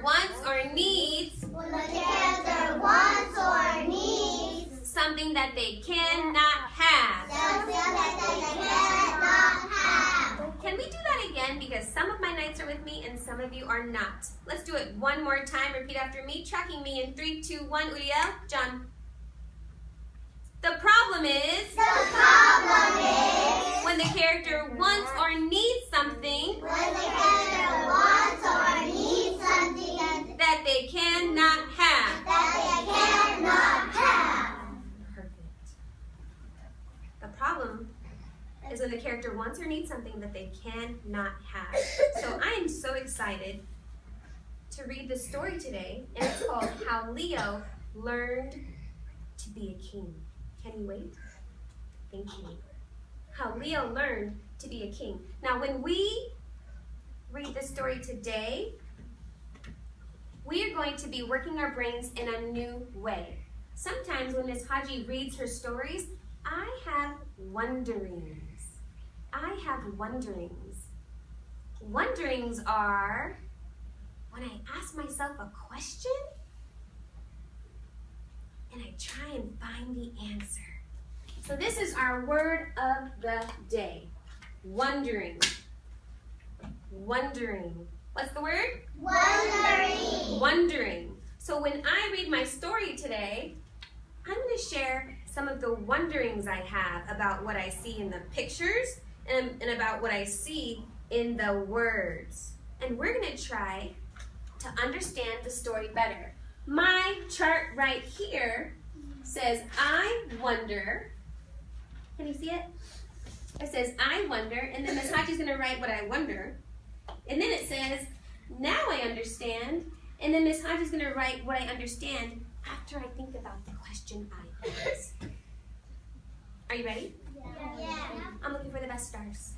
wants or needs When the character wants or needs something that they cannot have. something that they cannot have. Can we do that again? Because some of my knights are with me and some of you are not. Let's do it one more time. Repeat after me. Tracking me in 3, 2, 1. Uriel, John. The problem is when the character wants or needs something When the character wants or needs something that they cannot have. that they cannot have. Perfect. The problem is when the character wants or needs something that they cannot have. So I am so excited to read the story today, and it's called How Leo Learned to Be a King. Can you wait? Thank you. How Leo Learned to Be a King. Now, when we read the story today, we are going to be working our brains in a new way. Sometimes when Miss Haji reads her stories, I have wonderings. I have wonderings. Wonderings are when I ask myself a question and I try and find the answer. So this is our word of the day. Wondering. Wondering. What's the word? Wondering. Wondering. So when I read my story today, I'm going to share some of the wonderings I have about what I see in the pictures and about what I see in the words. And we're going to try to understand the story better. My chart right here says, I wonder. Can you see it? It says, I wonder, and then Miss Haji's going to write what I wonder. And then it says, now I understand. And then Miss Haji's going to write what I understand after I think about the question I asked. Are you ready? Yeah. I'm looking for the best stars.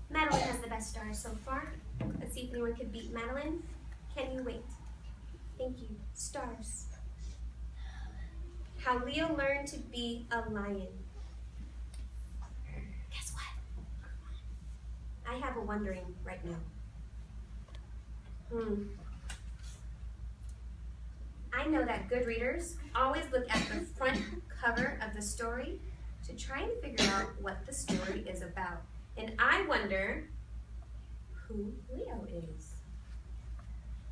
Madeline has the best stars so far. Let's see if anyone could beat Madeline. Can you wait? Thank you. Stars. How Leo learned to be a lion. Guess what? I have a wondering right now. I know that good readers always look at the front cover of the story to try and figure out what the story is about. And I wonder who Leo is.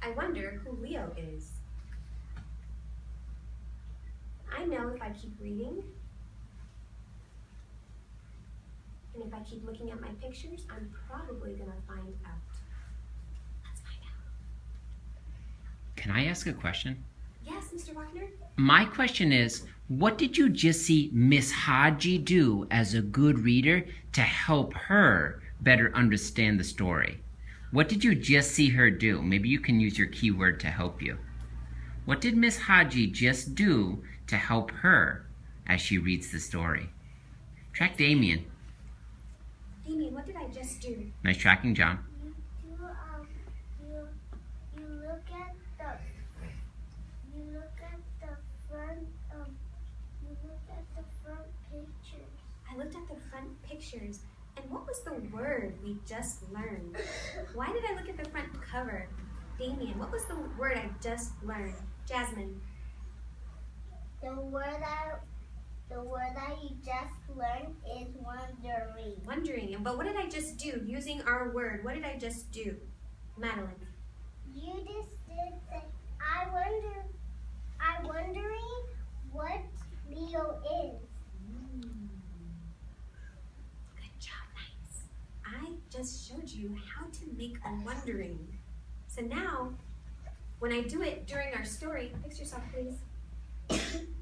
I wonder who Leo is. I know if I keep reading, and if I keep looking at my pictures, I'm probably going to find out. Let's find out. Can I ask a question? Yes, Mr. Wagner? My question is, what did you just see Miss Haji do as a good reader to help her better understand the story? What did you just see her do? Maybe you can use your keyword to help you. What did Miss Haji just do to help her as she reads the story? Track Damien. Damien, what did I just do? Nice tracking, John. I looked at the front pictures, and what was the word we just learned? Why did I look at the front cover? Damien, what was the word I just learned? Jasmine. The word that you just learned is wondering. Wondering, but what did I just do? Using our word, what did I just do? Madeline. You just did say, I'm wondering what Leo is. Good job, nice. I just showed you how to make a wondering. So now, when I do it during our story, fix yourself, please.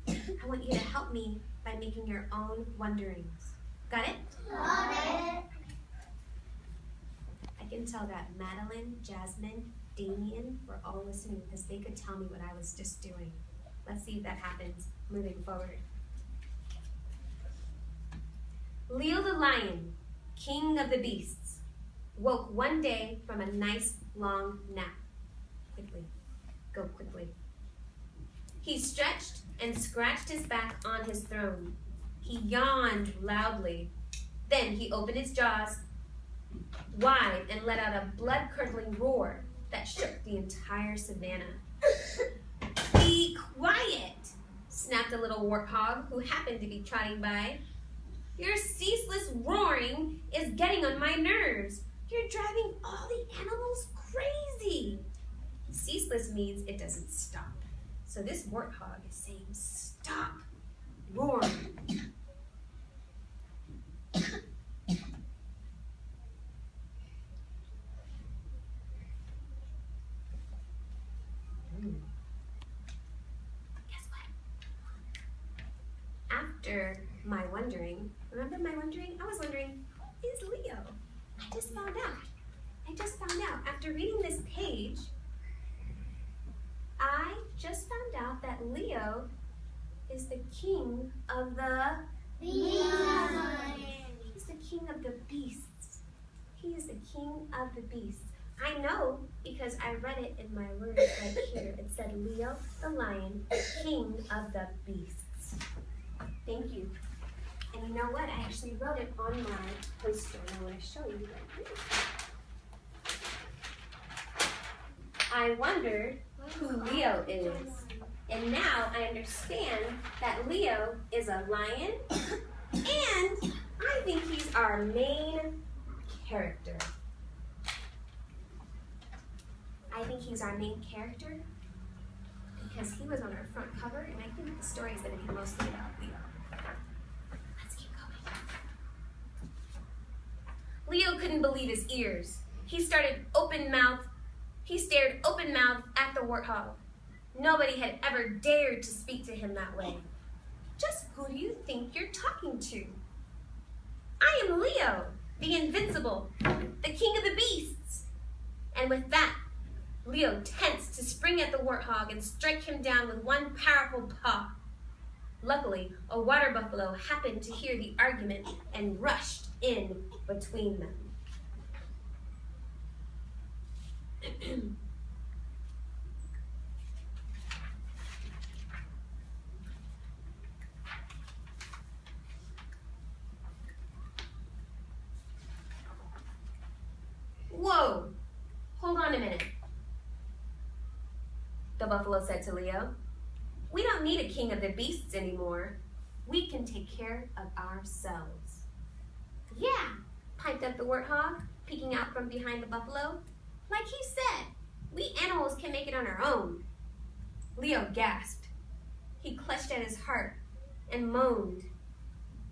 I want you to help me by making your own wonderings. Got it? Got it. I can tell that Madeline, Jasmine, Damien were all listening because they could tell me what I was just doing. Let's see if that happens moving forward. Leo the lion, king of the beasts, woke one day from a nice long nap. Quickly, go quickly. He stretched and scratched his back on his throne. He yawned loudly. Then he opened his jaws wide and let out a blood-curdling roar. that shook the entire savannah. "Be quiet," snapped a little warthog who happened to be trotting by. "Your ceaseless roaring is getting on my nerves. You're driving all the animals crazy." Ceaseless means it doesn't stop. So this warthog is saying, "Stop roaring." Guess what? After my wondering, remember my wondering? I was wondering, who is Leo? I just found out after reading this page, I just found out that Leo is the king of the Beast. He's the king of the beasts. He is the king of the beasts. I know because I read it in my words right here. It said Leo the lion, king of the beasts. Thank you. And you know what? I actually wrote it on my poster, and I want to show you right here. I wondered who Leo is. And now I understand that Leo is a lion, and I think he's our main character. I think he's our main character because he was on our front cover, and I think the story is going to be mostly about Leo. Let's keep going. Leo couldn't believe his ears. He stared open-mouthed at the warthog. Nobody had ever dared to speak to him that way. "Just who do you think you're talking to?" "I am Leo, the invincible, the king of the beasts." And with that, Leo tensed to spring at the warthog and strike him down with one powerful paw. Luckily, a water buffalo happened to hear the argument and rushed in between them. "Whoa, hold on a minute," the buffalo said to Leo. "We don't need a king of the beasts anymore. We can take care of ourselves." "Yeah," piped up the warthog, peeking out from behind the buffalo. "Like he said, we animals can make it on our own." Leo gasped. He clutched at his heart and moaned,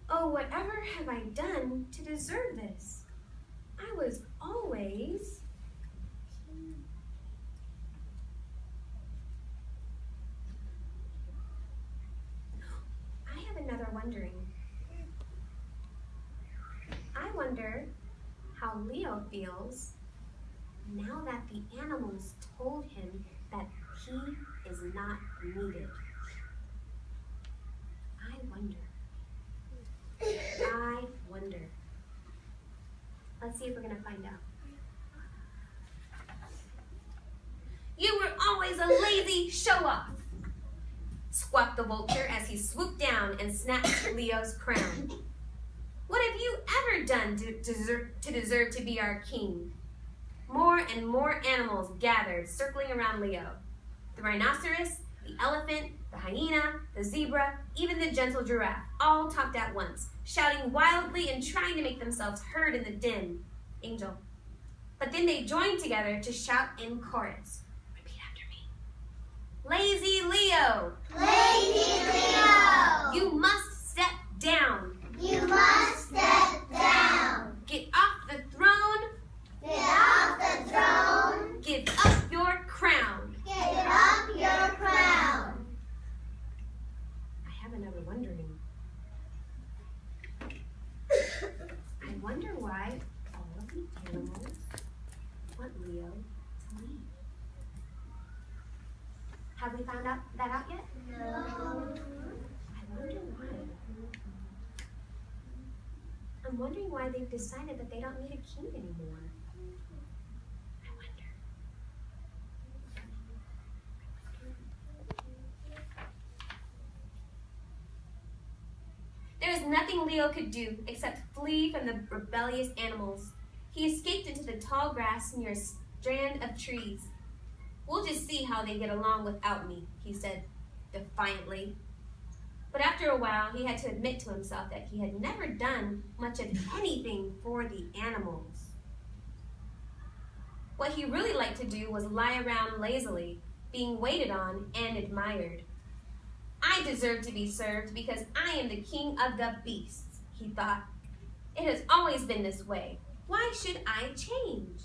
"Oh, whatever have I done to deserve this? I was always..." I have another wondering. I wonder how Leo feels now that the animals told him that he is not needed. I wonder. Let's see if we're going to find out. "You were always a lazy show-off," squawked the vulture as he swooped down and snatched Leo's crown. "What have you ever done to deserve to be our king?" More and more animals gathered, circling around Leo. The rhinoceros, the elephant, the hyena, the zebra, even the gentle giraffe, all talked at once, shouting wildly and trying to make themselves heard in the din. Angel. But then they joined together to shout in chorus. Repeat after me. "Lazy Leo! Lazy Leo! You must step down! You must step down! Get off the throne! Get off the throne! Give up your crown!" Get up your crown! I have another wondering. I wonder why all of the animals want Leo to leave. Have we found that out yet? No. I wonder why. I'm wondering why they've decided that they don't need a king anymore. I wonder. There was nothing Leo could do except flee from the rebellious animals. He escaped into the tall grass near a strand of trees. We'll just see how they get along without me, he said defiantly. But after a while, he had to admit to himself that he had never done much of anything for the animals. What he really liked to do was lie around lazily, being waited on and admired. I deserve to be served because I am the king of the beasts, he thought. It has always been this way. Why should I change?